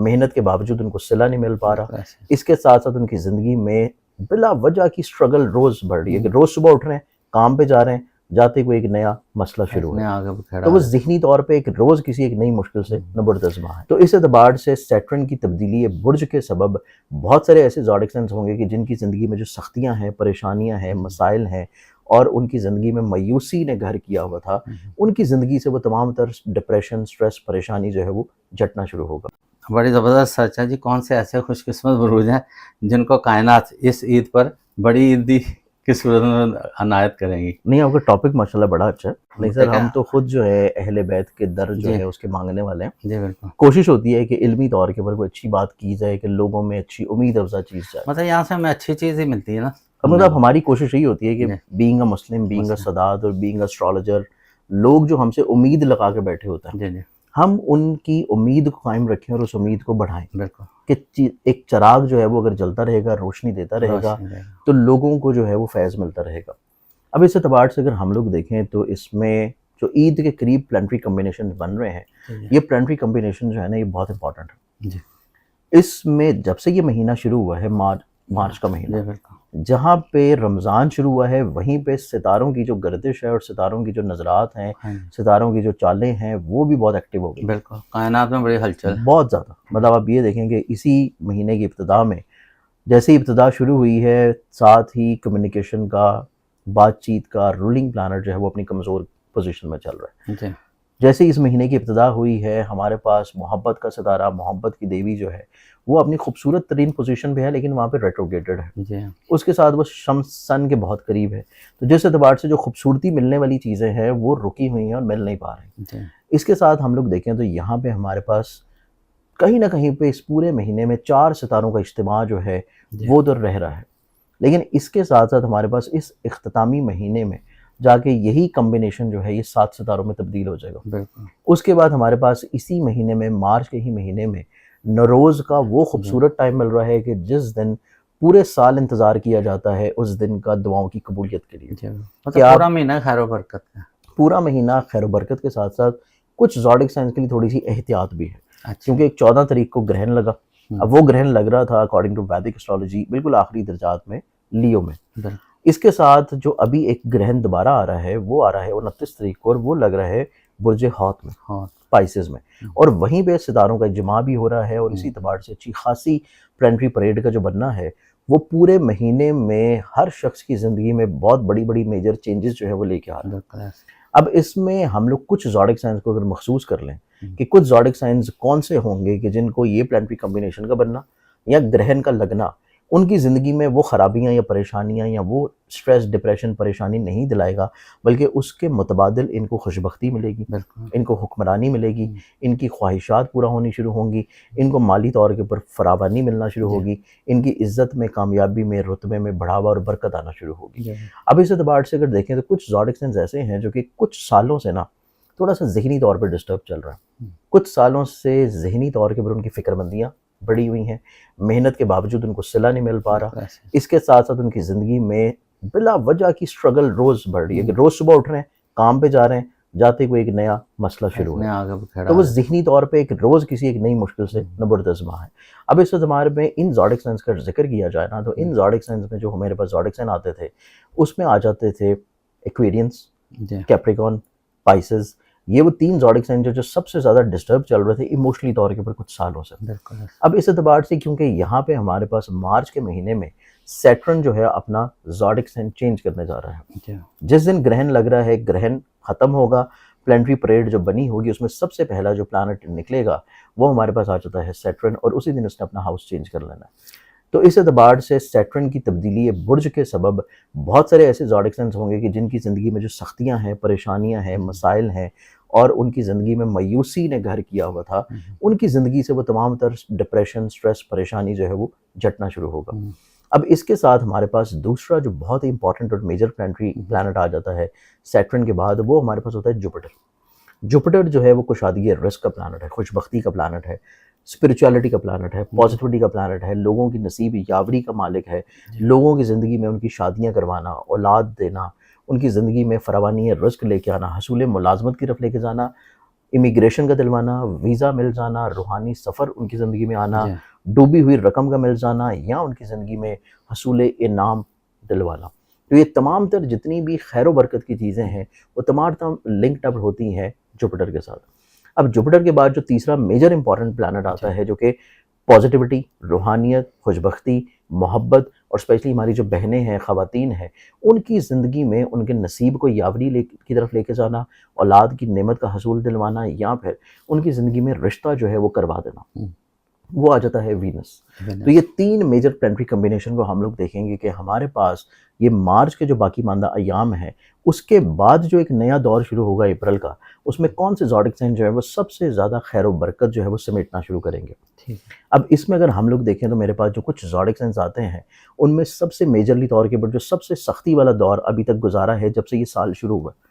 محنت کے باوجود ان کو صلہ نہیں مل پا رہا. اس کے ساتھ ساتھ ان کی زندگی میں بلا وجہ کی اسٹرگل روز بڑھ رہی ہے کہ روز صبح اٹھ رہے ہیں، کام پہ جا رہے ہیں، جاتے کوئی ایک نیا مسئلہ شروع ہے، تو وہ ذہنی طور پہ ایک روز کسی ایک نئی مشکل سے نبردزمہ ہے. تو اس اعتبار سے سیٹرن کی تبدیلی برج کے سبب بہت سارے ایسے زوڈک سائنز ہوں گے کہ جن کی زندگی میں جو سختیاں ہیں، پریشانیاں ہیں، مسائل ہیں، اور ان کی زندگی میں مایوسی نے گھر کیا ہوا تھا، ان کی زندگی سے وہ تمام تر ڈپریشن، سٹریس، پریشانی جو ہے وہ جٹنا شروع ہوگا. بڑی زبردست سرچا جی. کون سے ایسے خوش قسمت بروج ہیں جن کو کائنات اس عید پر بڑی عیدی کی صورت میں عنایت کریں گی؟ نہیں، آپ کا ٹاپک ماشاءاللہ بڑا اچھا ہے. نہیں سر، ہم تو خود جو ہے اہل بیت کے در جو ہے اس کے مانگنے والے ہیں. جی بالکل. کوشش ہوتی ہے کہ علمی طور کے اوپر کوئی اچھی بات کی جائے کہ لوگوں میں اچھی امید افزا چیز جائے. مطلب یہاں سے ہمیں اچھی چیز ہی ملتی ہے نا. مطلب ہماری کوشش یہی ہوتی ہے کہ being a Muslim, being a سداد اور بینگ اے اسٹرالوجر، لوگ جو ہم سے امید لگا کے بیٹھے ہوتے ہیں، ہم ان کی امید کو قائم رکھیں اور اس امید کو بڑھائیں. بالکل. کہ ایک چراغ جو ہے وہ اگر جلتا رہے گا، روشنی دیتا رہے گا، تو لوگوں کو جو ہے وہ فیض ملتا رہے گا. اب اس اعتبار سے اگر ہم لوگ دیکھیں تو اس میں جو عید کے قریب پلانٹری کمبینیشن بن رہے ہیں، یہ پلانٹری کمبینیشن جو ہے نا، یہ بہت امپورٹنٹ ہے. اس میں جب سے یہ مہینہ شروع ہوا ہے، مارچ کا مہینہ، جہاں پہ رمضان شروع ہوا ہے، وہیں پہ ستاروں کی جو گردش ہے اور ستاروں کی جو نظرات ہیں، ستاروں کی جو چالیں ہیں، وہ بھی بہت ایکٹیو ہو گئی. بالکل. کائنات میں بڑی ہلچل، بہت زیادہ. مطلب آپ یہ دیکھیں کہ اسی مہینے کی ابتدا میں جیسے ہی ابتدا شروع ہوئی ہے، ساتھ ہی کمیونیکیشن کا، بات چیت کا رولنگ پلانٹ جو ہے وہ اپنی کمزور پوزیشن میں چل رہا ہے. جیسے ہی اس مہینے کی ابتدا ہوئی ہے، ہمارے پاس محبت کا ستارہ، محبت کی دیوی جو ہے وہ اپنی خوبصورت ترین پوزیشن پہ ہے، لیکن وہاں پہ ریٹروگیٹڈ ہے. اس کے ساتھ وہ شمس سن کے بہت قریب ہے. تو جس اعتبار سے جو خوبصورتی ملنے والی چیزیں ہیں وہ رکی ہوئی ہیں اور مل نہیں پا رہی. اس کے ساتھ ہم لوگ دیکھیں تو یہاں پہ ہمارے پاس کہیں نہ کہیں پہ اس پورے مہینے میں 4 ستاروں کا اجتماع جو ہے وہ تو رہ رہا ہے. لیکن اس کے ساتھ ساتھ ہمارے پاس اس اختتامی مہینے میں جا کے یہی کمبینیشن جو ہے یہ 7 ستاروں میں تبدیل ہو جائے گا. بالکل. اس کے بعد ہمارے پاس اسی مہینے میں، مارچ کے ہی مہینے میں، نوروز کا وہ خوبصورت ٹائم مل رہا ہے کہ جس دن پورے سال انتظار کیا جاتا ہے اس دن کا دعاؤں کی قبولیت کے لیے. پورا مہینہ خیر و برکت کا، پورا مہینہ خیر و برکت کے ساتھ ساتھ کچھ زوڈک سائنس کے لیے تھوڑی سی احتیاط بھی ہے. کیونکہ ایک 14 تاریخ کو گرہن لگا. اب وہ گرہن لگ رہا تھا اکارڈنگ ٹو ویدک اسٹرالوجی بالکل آخری درجات میں، لیو میں. اس کے ساتھ جو ابھی ایک گرہن دوبارہ آ رہا ہے وہ آ رہا ہے 29 تاریخ کو، اور وہ لگ رہا ہے برج ہاتھ میں، اسپائسز میں، اور وہیں پہ ستاروں کا اجماع بھی ہو رہا ہے. اور اسی اعتبار سے اچھی خاصی پلانٹری پریڈ کا جو بننا ہے وہ پورے مہینے میں ہر شخص کی زندگی میں بہت بڑی بڑی میجر چینجز جو ہے وہ لے کے آ رہا ہے. اب اس میں ہم لوگ کچھ زوڈک سائنس کو اگر مخصوص کر لیں کہ کچھ زوڈک سائنس کون سے ہوں گے کہ جن کو یہ پلانٹری کمبینیشن کا بننا یا گرہن کا لگنا ان کی زندگی میں وہ خرابیاں یا پریشانیاں یا وہ سٹریس، ڈپریشن، پریشانی نہیں دلائے گا، بلکہ اس کے متبادل ان کو خوشبختی ملے گی، ان کو حکمرانی ملے گی، ان کی خواہشات پورا ہونی شروع ہوں گی، ان کو مالی طور کے اوپر فراوانی ملنا شروع ہوگی، ان کی عزت میں، کامیابی میں، رتبے میں بڑھاوا اور برکت آنا شروع ہوگی. اب اس اعتبار سے اگر دیکھیں تو کچھ زوڈک سائنس ایسے ہیں جو کہ کچھ سالوں سے نا تھوڑا سا ذہنی طور پہ ڈسٹرب چل رہا ہے. کچھ سالوں سے ذہنی طور کے اوپر ان کی فکر مندیاں بڑی ہوئی ہیں، محنت کے باوجود ان کو صلہ نہیں مل پا رہا. اس کے ساتھ ساتھ ان کی زندگی میں بلا وجہ کی اسٹرگل روز بڑھ رہی ہے کہ روز صبح اٹھ رہے ہیں، کام پہ جا رہے ہیں، جاتے کوئی ایک نیا مسئلہ شروع ہے، تو وہ ذہنی طور پہ ایک روز کسی ایک نئی مشکل سے نبردزمہ ہے. اب اس اعتبار میں ان زوڈک سائنس کا ذکر کیا جائے نا تو ان زوڈک سائنس میں جو ہمارے پاس زوڈک سائن آتے تھے اس میں آ جاتے تھے ایکویرینس، کیپریکون، پائسز. یہ وہ 3 زوڈک سائن جو سب سے زیادہ ڈسٹرب چل رہے تھے ایموشنلی طور کے اوپر کچھ سالوں سے. اب اس اعتبار سے کیونکہ یہاں پہ ہمارے پاس مارچ کے مہینے میں سیٹرن جو ہے اپنا زوڈک سائن چینج کرنے جا رہا ہے. جس دن گرہن لگ رہا ہے، گرہن ختم ہوگا، پلانٹری پریڈ جو بنی ہوگی اس میں سب سے پہلا جو پلانٹ نکلے گا وہ ہمارے پاس آ جاتا ہے سیٹرن، اور اسی دن اس نے اپنا ہاؤس چینج کر لینا ہے. تو اس اعتبار سے سیٹرن کی تبدیلی برج کے سبب بہت سارے ایسے زوڈک سائنس ہوں گے کہ جن کی زندگی میں جو سختیاں ہیں، پریشانیاں ہیں، مسائل ہیں، اور ان کی زندگی میں مایوسی نے گھر کیا ہوا تھا، ان کی زندگی سے وہ تمام تر ڈپریشن، سٹریس، پریشانی جو ہے وہ جٹنا شروع ہوگا. اب اس کے ساتھ ہمارے پاس دوسرا جو بہت ہی امپورٹنٹ اور میجر پلانٹ آ جاتا ہے سیٹرن کے بعد، وہ ہمارے پاس ہوتا ہے جوپیٹر. جوپیٹر جو ہے وہ کشادگی رزق کا پلانٹ ہے، خوش بختی کا پلانٹ ہے، اسپرچولیٹی کا پلانٹ ہے، پازیٹیوٹی کا پلانٹ ہے، لوگوں کی نصیب یاوری کا مالک ہے، لوگوں کی زندگی میں ان کی شادیاں کروانا، اولاد دینا، ان کی زندگی میں فراوانی رزق لے کے آنا، حصول ملازمت کی طرف لے کے جانا، امیگریشن کا دلوانا، ویزا مل جانا، روحانی سفر ان کی زندگی میں آنا، جی ڈوبی ہوئی رقم کا مل جانا، یا ان کی زندگی میں حصول انعام دلوانا. تو یہ تمام تر جتنی بھی خیر و برکت کی چیزیں ہیں وہ تمام لنکڈ اپ ہوتی ہیں جوپیٹر کے ساتھ. اب جوپیٹر کے بعد جو تیسرا میجر امپورٹنٹ پلانٹ آتا ہے جو کہ پازیٹیوٹی، روحانیت، خوشبختی، محبت، اور اسپیشلی ہماری جو بہنیں ہیں، خواتین ہیں، ان کی زندگی میں ان کے نصیب کو یاوری کی طرف لے کے جانا، اولاد کی نعمت کا حصول دلوانا، یا پھر ان کی زندگی میں رشتہ جو ہے وہ کروا دینا، وہ آ جاتا ہے وینس. تو یہ تین میجر پلانٹری کمبینیشن کو ہم لوگ دیکھیں گے کہ ہمارے پاس یہ مارچ کے جو باقی ماندہ ایام ہیں اس کے بعد جو ایک نیا دور شروع ہوگا اپریل کا، اس میں کون سے زوڈک سائن جو ہے وہ سب سے زیادہ خیر و برکت جو ہے وہ سمیٹنا شروع کریں گے. اب اس میں اگر ہم لوگ دیکھیں تو میرے پاس جو کچھ زوڈک سائنس آتے ہیں ان میں سب سے میجرلی طور کے اوپر جو سب سے سختی والا دور ابھی تک گزارا ہے جب سے یہ سال شروع ہوا ہے،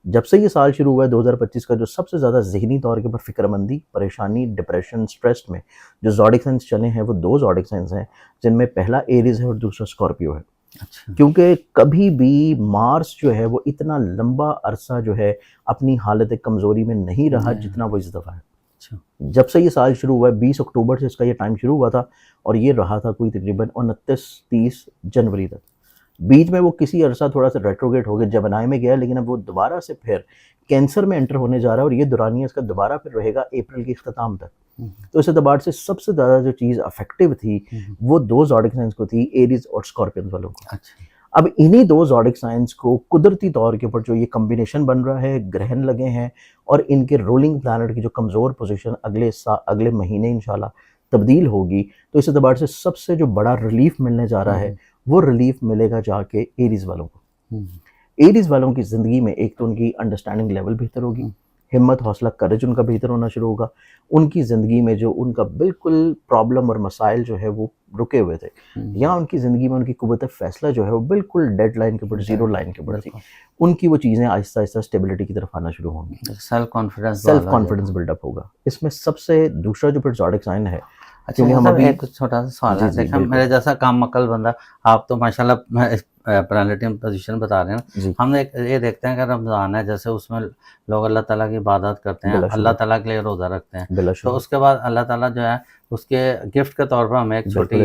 جب سے یہ سال شروع ہوا ہے 2025 کا، جو سب سے زیادہ ذہنی طور کے اوپر فکر مندی، پریشانی، ڈپریشن، سٹریس میں جو زوڈک سائنس چلے ہیں وہ دو زوڈک سائنس ہیں جن میں پہلا ایریز ہے اور دوسرا اسکارپیو ہے. کیونکہ کبھی بھی مارس جو ہے وہ اتنا لمبا عرصہ جو ہے اپنی حالت کمزوری میں نہیں رہا جتنا وہ اس دفعہ ہے. جب سے یہ سال شروع ہوا ہے 20 اکتوبر سے اس کا یہ ٹائم شروع ہوا تھا اور یہ رہا تھا کوئی تقریباً 29-30 جنوری تک. بیچ میں وہ کسی عرصہ تھوڑا سا ریٹروگیٹ ہو گیا، جمنائی میں گیا، لیکن اب وہ دوبارہ سے پھر کینسر میں انٹر ہونے جا رہا ہے اور یہ دورانیہ اس کا دوبارہ پھر رہے گا اپریل کے اختتام تک. تو اس اعتبار سے سب سے زیادہ جو چیز افیکٹو تھی وہ دو زوڈک سائنس کو تھی، ایریز اور اسکارپین والوں کو. اب انہی دو زوڈک سائنس کو قدرتی طور کے اوپر جو یہ کمبینیشن بن رہا ہے، گرہن لگے ہیں اور ان کے رولنگ پلانٹ کی جو کمزور پوزیشن اگلے مہینے انشاءاللہ تبدیل ہوگی، تو اس اعتبار سے سب سے جو بڑا ریلیف ملنے جا رہا ہے وہ ریلیف ملے گا جا کے ایریز والوں کو. ایریز والوں کی زندگی میں ایک تو ان کی انڈرسٹینڈنگ لیول بہتر ہوگی، ہمت، حوصلہ، کرج ان کا بہتر ہونا شروع ہوگا. ان کی زندگی میں جو ان کا بالکل پرابلم اور مسائل جو ہے وہ رکے ہوئے تھے، یا ان کی زندگی میں ان کی قوت فیصلہ جو ہے وہ بالکل ڈیڈ لائن کے اوپر، زیرو لائن کے اوپر تھی، ان کی وہ چیزیں آہستہ آہستہ اسٹیبلٹی کی طرف آنا شروع ہوں گی. سیلف کانفیڈنس بلڈ اپ ہوگا. اس میں سب سے دوسرا جو پھر زوڈک سائن ہے، اچھا ہم ایک چھوٹا سا سوال ہے، دیکھیں میرے جیسا کام مکل بندہ، آپ تو ماشاءاللہ پلانیٹیم پوزیشن بتا رہے ہیں، ہم یہ دیکھتے ہیں کہ رمضان ہے جیسے اس میں لوگ اللہ تعالیٰ کی عبادت کرتے ہیں، اللہ تعالیٰ کے لیے روزہ رکھتے ہیں، تو اس کے بعد اللہ تعالیٰ جو ہے اس کے گفٹ کے طور پر ہمیں ایک چھوٹی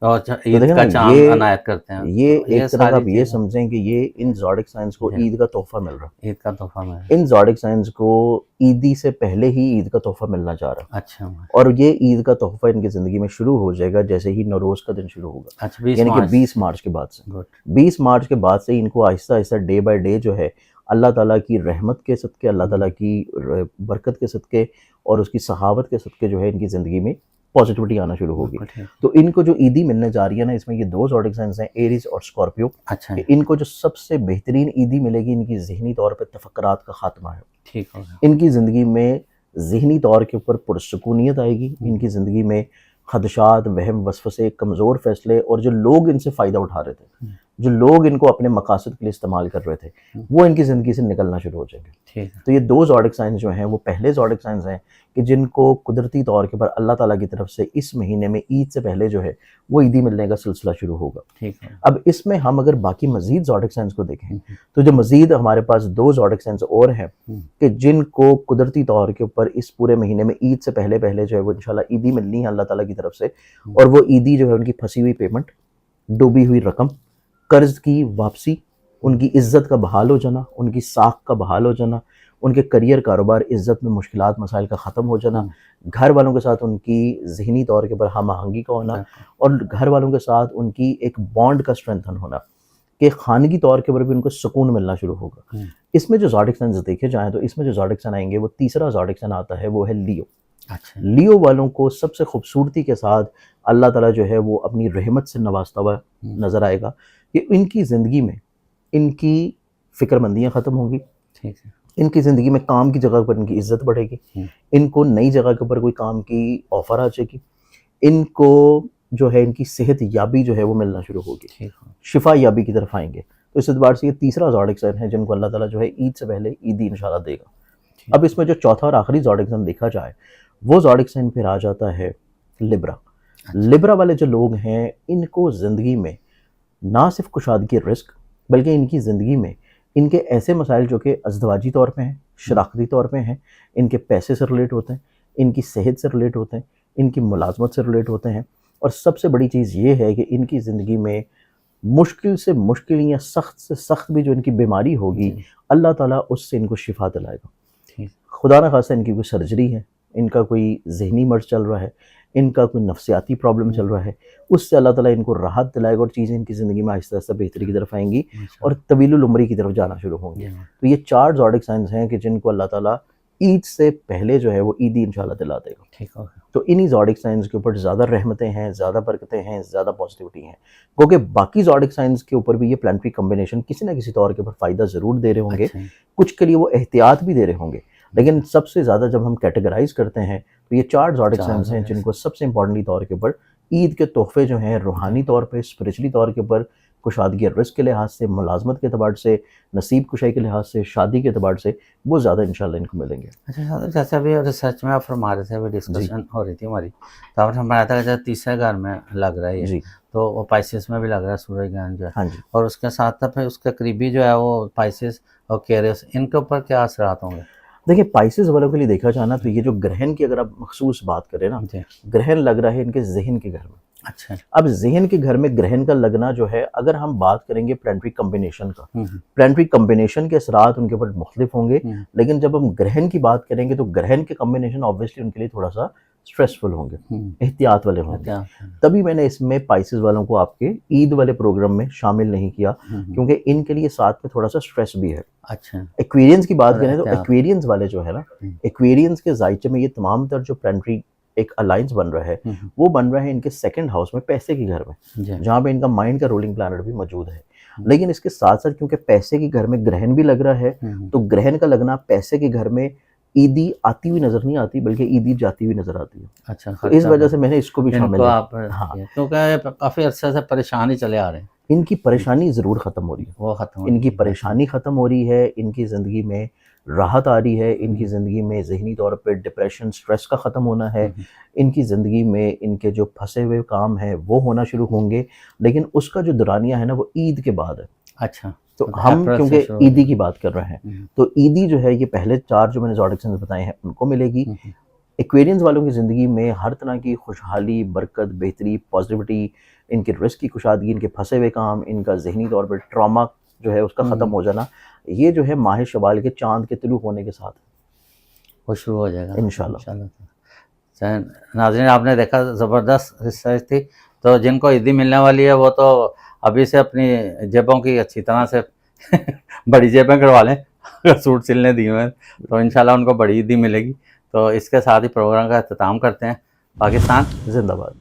عید کا چاند عنایت کرتے ہیں. یہ ایک طرح آپ یہ سمجھیں کہ یہ ان زوڈک سائنس کو عید کا تحفہ مل رہا ہے، عید کا تحفہ مل رہا ہے، ان زوڈک سائنس کو عیدی سے پہلے ہی عید کا تحفہ ملنا جا رہا ہے. اچھا، اور یہ عید کا تحفہ ان کی زندگی میں شروع ہو جائے گا جیسے ہی نوروز کا دن شروع ہوگا، یعنی کہ 20 مارچ کے بعد سے. 20 مارچ کے بعد سے ان کو آہستہ آہستہ ڈے بائی ڈے جو ہے اللہ تعالیٰ کی رحمت کے صدقے، اللہ تعالیٰ کی برکت کے صدقے اور اس کی سخاوت کے صدقے جو ہے ان کی زندگی میں پازیٹیوٹی آنا شروع ہوگی. تو ان کو جو عیدی ملنے جا رہی ہے نا، اس میں یہ دو زوڈک سائنس ہیں، ایریز اور اسکارپیو. ان کو جو سب سے بہترین عیدی ملے گی ان کی ذہنی طور پہ تفکرات کا خاتمہ ہے. ٹھیک ہوگا. ان کی زندگی میں ذہنی طور کے اوپر پرسکونیت آئے گی. ان کی زندگی میں خدشات، وہم، وسوسے، کمزور فیصلے، اور جو لوگ ان سے فائدہ اٹھا رہے تھے، جو لوگ ان کو اپنے مقاصد کے لیے استعمال کر رہے تھے، وہ ان کی زندگی سے نکلنا شروع ہو جائیں گے. تو یہ دو زوڈک سائنس جو ہیں وہ پہلے زوڈک سائنس ہیں کہ جن کو قدرتی طور کے پر اللہ تعالیٰ کی طرف سے اس مہینے میں عید سے پہلے جو ہے وہ عیدی ملنے کا سلسلہ شروع ہوگا. اب اس میں ہم اگر باقی مزید زوڈک سائنس کو دیکھیں تو جو مزید ہمارے پاس دو زوڈک سائنس اور ہیں کہ جن کو قدرتی طور کے اوپر اس پورے مہینے میں عید سے پہلے جو ہے وہ انشاءاللہ عیدی ملنی ہے اللہ تعالیٰ کی طرف سے. اور وہ عیدی جو ہے ان کی پھنسی ہوئی پیمنٹ، ڈوبی ہوئی رقم، قرض کی واپسی، ان کی عزت کا بحال ہو جانا، ان کی ساکھ کا بحال ہو جانا، ان کے کریئر، کاروبار، عزت میں مشکلات، مسائل کا ختم ہو جانا، گھر والوں کے ساتھ ان کی ذہنی طور کے پر ہم آہنگی کا ہونا، اور گھر والوں کے ساتھ ان کی ایک بانڈ کا اسٹرینتھن ہونا کہ خانگی طور کے پر بھی ان کو سکون ملنا شروع ہوگا. اس میں جو زوڈک سائنس دیکھے جائیں تو اس میں جو زوڈک سائن آئیں گے وہ تیسرا زوڈک سائن آتا ہے وہ ہے لیو. لیو والوں کو سب سے خوبصورتی کے ساتھ اللہ تعالیٰ جو ہے وہ اپنی رحمت سے نوازتا ہوا نظر آئے گا کہ ان کی زندگی میں ان کی فکر مندیاں ختم ہوں گی، ان کی زندگی میں کام کی جگہ پر ان کی عزت بڑھے گی، ان کو نئی جگہ کے اوپر کوئی کام کی آفر آ جائے گی، ان کو جو ہے ان کی صحت یابی جو ہے وہ ملنا شروع ہوگی، شفا یابی کی طرف آئیں گے. تو اس اعتبار سے یہ تیسرا زوڈک سائن ہے جن کو اللہ تعالیٰ جو ہے عید سے پہلے عیدی انشاءاللہ دے گا. اب اس میں جو چوتھا اور آخری زوڈک سائن دیکھا جائے وہ زوڈک سائن پھر آ جاتا ہے لبرا. لبرا والے جو لوگ ہیں ان کو زندگی میں نہ صرف کشادگی رزق بلکہ ان کی زندگی میں ان کے ایسے مسائل جو کہ ازدواجی طور پہ ہیں، شراکتی طور پہ ہیں, ان کے پیسے سے ریلیٹ ہوتے ہیں, ان کی صحت سے ریلیٹ ہوتے ہیں, ان کی ملازمت سے ریلیٹ ہوتے ہیں, اور سب سے بڑی چیز یہ ہے کہ ان کی زندگی میں مشکل سے مشکل یا سخت سے سخت بھی جو ان کی بیماری ہوگی اللہ تعالیٰ اس سے ان کو شفا دلائے گا. خدا نہ خواستہ ان کی کوئی سرجری ہے, ان کا کوئی ذہنی مرض چل رہا ہے, ان کا کوئی نفسیاتی پرابلم چل رہا ہے, اس سے اللہ تعالیٰ ان کو راحت دلائے گا اور چیزیں ان کی زندگی میں آہستہ آہستہ بہتری کی طرف آئیں گی اور طویل العمری کی طرف جانا شروع ہوں گے. تو یہ 4 زوڈک سائنز ہیں کہ جن کو اللہ تعالیٰ عید سے پہلے جو ہے وہ عیدی انشاءاللہ دلا دے گا. ٹھیک ہوگا. تو انہی زوڈک سائنز کے اوپر زیادہ رحمتیں ہیں, زیادہ برکتیں ہیں, زیادہ پازیٹیوٹی ہیں, کیونکہ باقی زوڈک سائنز کے اوپر بھی یہ پلانٹری کمبینیشن کسی نہ کسی طور کے اوپر فائدہ ضرور دے رہے ہوں گے, کچھ کے لیے وہ احتیاط بھی دے رہے ہوں گے, لیکن سب سے زیادہ جب ہم کیٹیگرائز کرتے ہیں تو یہ 4 زوڈک سائنز ہیں جن کو سب سے امپورٹنٹلی طور کے اوپر عید کے تحفے جو ہیں روحانی طور پہ, اسپرچولی طور کے اوپر, کشادگی رزق کے لحاظ سے, ملازمت کے اعتبار سے, نصیب کشائی کے لحاظ سے, شادی کے اعتبار سے, وہ زیادہ انشاءاللہ ان کو ملیں گے. اچھا, جیسے ابھی ریسرچ میں آپ فرما رہے تھے, ابھی ڈسکشن ہو رہی تھی ہماری, تو آپ نے فرمایا تھا کہ جب تیسرے گھر میں لگ رہا ہے تو وہ پائسس میں بھی لگ رہا ہے سورج گرہن جو ہے, اور اس کے ساتھ پھر اس کے قریبی جو ہے وہ پائسس اور کیریس, ان کے اوپر کیا اثرات ہوں گے؟ دیکھیں پائسز والوں کے لیے دیکھا جانا تو یہ جو گرہن کی اگر آپ مخصوص بات کریں نا, گرہن لگ رہا ہے ان کے ذہن کے گھر میں. اچھا, اب ذہن کے گھر میں گرہن کا لگنا جو ہے, اگر ہم بات کریں گے پلانٹری کمبینیشن کا, پلانٹری کمبینیشن کے اثرات ان کے اوپر مختلف ہوں گے, لیکن جب ہم گرہن کی بات کریں گے تو گرہن کے کمبینیشن آبویسلی ان کے لیے تھوڑا سا اسٹریسفل ہوں گے, احتیاط والے ہوں گے. تبھی میں نے اس میں پائسز والوں کو آپ کے عید والے پروگرام میں شامل نہیں کیا, کیونکہ ان کے لیے ساتھ میں تھوڑا سا اسٹریس بھی ہے. اچھا, ایکویرینس کی بات کریں تو ایکویرینس والے جو ہے نا, ایکویرینس کے ذائچے میں یہ تمام تر جو پلانٹری ایک الائنس بن رہا ہے وہ بن رہا ہے ان کے سیکنڈ ہاؤس میں, پیسے کے گھر میں, جہاں پہ ان کا مائنڈ کا رولنگ پلانٹ بھی موجود ہے. لیکن اس کے ساتھ ساتھ کیونکہ پیسے کے گھر میں گرہن بھی لگ رہا ہے, تو گرہن کا لگنا پیسے کے گھر میں عیدی آتی ہوئی نظر نہیں آتی بلکہ عیدی جاتی ہوئی نظر آتی ہے. اچھا, تو اس وجہ سے میں نے اس کو بھی شامل کیا. ہاں, کیونکہ کافی عرصے سے پریشانی چلے آ رہے ہیں. ان کی پریشانی ضرور ختم ہو رہی ہے, وہ ختم, ان کی پریشانی ختم ہو رہی ہے, ان کی زندگی میں راحت آ رہی ہے, ان کی زندگی میں ذہنی طور پہ ڈپریشن, سٹریس کا ختم ہونا ہے, ان کی زندگی میں ان کے جو پھنسے ہوئے کام ہیں وہ ہونا شروع ہوں گے. لیکن اس کا جو دورانیہ ہے نا وہ عید کے بعد ہے. اچھا, تو ہم کیونکہ عیدی کی بات کر رہے ہیں تو عیدی جو ہے یہ پہلے 4 جو میں نے زوڈک سائنز بتائے ہیں ان کو ملے گی. ایکویرینس والوں کی زندگی میں ہر طرح کی خوشحالی, برکت, بہتری, پازیٹیوٹی, ان کے رزق کی کشادگی, ان کے پھنسے ہوئے کام, ان کا ذہنی طور پر ٹراما جو ہے اس کا ختم ہو جانا, یہ جو ہے ماہ شوال کے چاند کے طلوع ہونے کے ساتھ وہ شروع ہو جائے گا انشاءاللہ. ناظرین, آپ نے دیکھا زبردست ریسرچ تھی. تو جن کو عیدی ملنے والی ہے وہ تو ابھی سے اپنی جیبوں کی اچھی طرح سے بڑی جیبیں کروا لیں, سوٹ سلنے دیے ہوئے تو انشاءاللہ ان کو بڑی عیدی ملے گی. تو اس کے ساتھ ہی پروگرام کا اختتام کرتے ہیں. پاکستان زندہ باد.